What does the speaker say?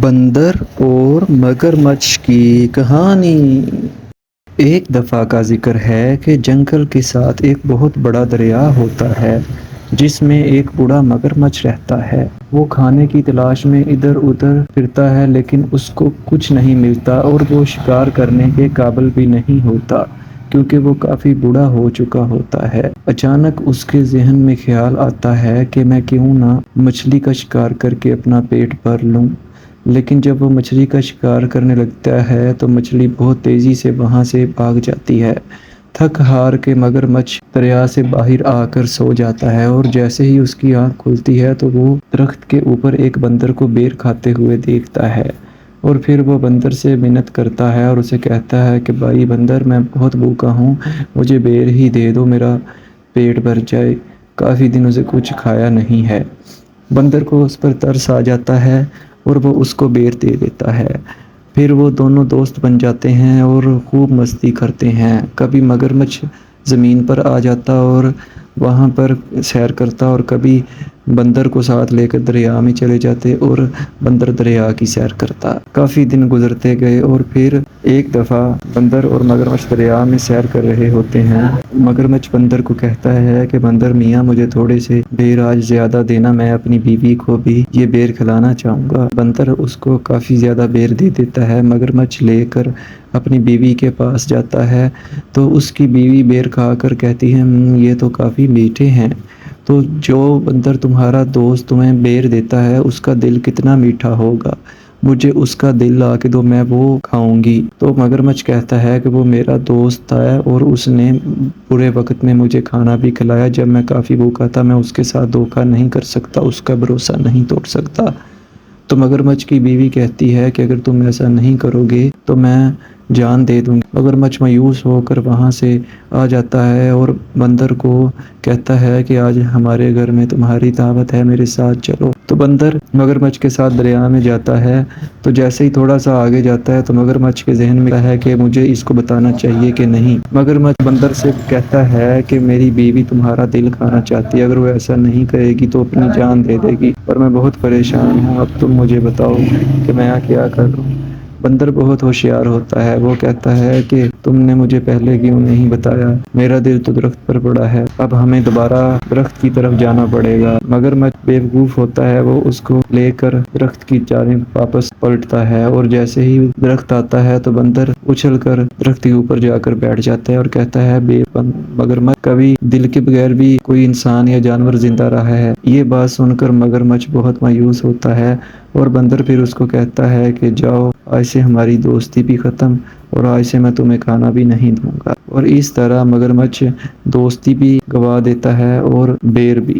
بندر اور مگرمچھ کی کہانی۔ ایک دفعہ کا ذکر ہے کہ جنگل کے ساتھ ایک بہت بڑا دریا ہوتا ہے جس میں ایک بڑا مگرمچھ رہتا ہے۔ وہ کھانے کی تلاش میں ادھر ادھر پھرتا ہے لیکن اس کو کچھ نہیں ملتا اور وہ شکار کرنے کے قابل بھی نہیں ہوتا کیونکہ وہ کافی بوڑھا ہو چکا ہوتا ہے۔ اچانک اس کے ذہن میں خیال آتا ہے کہ میں کیوں نہ مچھلی کا شکار کر کے اپنا پیٹ بھر لوں، لیکن جب وہ مچھلی کا شکار کرنے لگتا ہے تو مچھلی بہت تیزی سے وہاں سے بھاگ جاتی ہے۔ تھک ہار کے مگرمچھ دریا سے باہر آ کر سو جاتا ہے اور جیسے ہی اس کی آنکھ کھلتی ہے تو وہ درخت کے اوپر ایک بندر کو بیر کھاتے ہوئے دیکھتا ہے اور پھر وہ بندر سے منت کرتا ہے اور اسے کہتا ہے کہ بھائی بندر، میں بہت بھوکا ہوں، مجھے بیر ہی دے دو، میرا پیٹ بھر جائے، کافی دنوں سے کچھ کھایا نہیں ہے۔ بندر کو اس پر ترس آ جاتا ہے اور وہ اس کو بیر دے دیتا ہے۔ پھر وہ دونوں دوست بن جاتے ہیں اور خوب مستی کرتے ہیں۔ کبھی مگرمچھ زمین پر آ جاتا اور وہاں پر سیر کرتا اور کبھی بندر کو ساتھ لے کر دریا میں چلے جاتے اور بندر دریا کی سیر کرتا۔ کافی دن گزرتے گئے اور پھر ایک دفعہ بندر اور مگرمچھ دریا میں سیر کر رہے ہوتے ہیں۔ مگرمچھ بندر کو کہتا ہے کہ بندر میاں، مجھے تھوڑے سے بیر آج زیادہ دینا، میں اپنی بیوی کو بھی یہ بیر کھلانا چاہوں گا۔ بندر اس کو کافی زیادہ بیر دے دیتا ہے۔ مگرمچھ لے کر اپنی بیوی کے پاس جاتا ہے تو اس کی بیوی بیر کھا کر کہتی ہے، یہ تو کافی میٹھے ہیں۔ تو جو بندر تمہارا دوست تمہیں بیر دیتا ہے اس کا دل کتنا میٹھا ہوگا، مجھے اس کا دل لا کے دو، میں وہ کھاؤں گی۔ تو مگرمچھ کہتا ہے کہ وہ میرا دوست تھا اور اس نے برے وقت میں مجھے کھانا بھی کھلایا، جب میں کافی بھوکا تھا، میں اس کے ساتھ دھوکہ نہیں کر سکتا، اس کا بھروسہ نہیں توڑ سکتا۔ تو مگرمچھ کی بیوی کہتی ہے کہ اگر تم ایسا نہیں کرو گے تو میں جان دے دوں گی۔ مگرمچھ مایوس ہو کر وہاں سے آ جاتا ہے اور بندر کو کہتا ہے کہ آج ہمارے گھر میں تمہاری دعوت ہے، میرے ساتھ چلو۔ تو بندر مگرمچھ کے ساتھ دریا میں جاتا ہے۔ تو جیسے ہی تھوڑا سا آگے جاتا ہے تو مگرمچھ کے ذہن میں ہے کہ مجھے اس کو بتانا چاہیے کہ نہیں۔ مگرمچھ بندر سے کہتا ہے کہ میری بیوی تمہارا دل کھانا چاہتی ہے، اگر وہ ایسا نہیں کرے گی تو اپنی جان دے دے گی اور میں بہت پریشان ہوں، اب تم مجھے بتاؤ کہ میں کیا کروں۔ بندر بہت ہوشیار ہوتا ہے، وہ کہتا ہے کہ تم نے مجھے پہلے کیوں نہیں بتایا، میرا دل تو درخت پر پڑا ہے، اب ہمیں دوبارہ درخت کی طرف جانا پڑے گا۔ مگرمچھ بیوقوف ہوتا ہے، وہ اس کو لے کر درخت کی جانب واپس پلٹتا ہے اور جیسے ہی درخت آتا ہے تو بندر اچھل کر درخت کے اوپر جا کر بیٹھ جاتا ہے اور کہتا ہے مگرمچھ، کبھی دل کے بغیر بھی کوئی انسان یا جانور زندہ رہا ہے؟ یہ بات سن کر مگرمچھ بہت مایوس ہوتا ہے اور بندر پھر اس کو کہتا ہے کہ جاؤ، آج سے ہماری دوستی بھی ختم اور آج سے میں تمہیں کھانا بھی نہیں دوں گا۔ اور اس طرح مگرمچھ دوستی بھی گوا دیتا ہے اور بیر بھی۔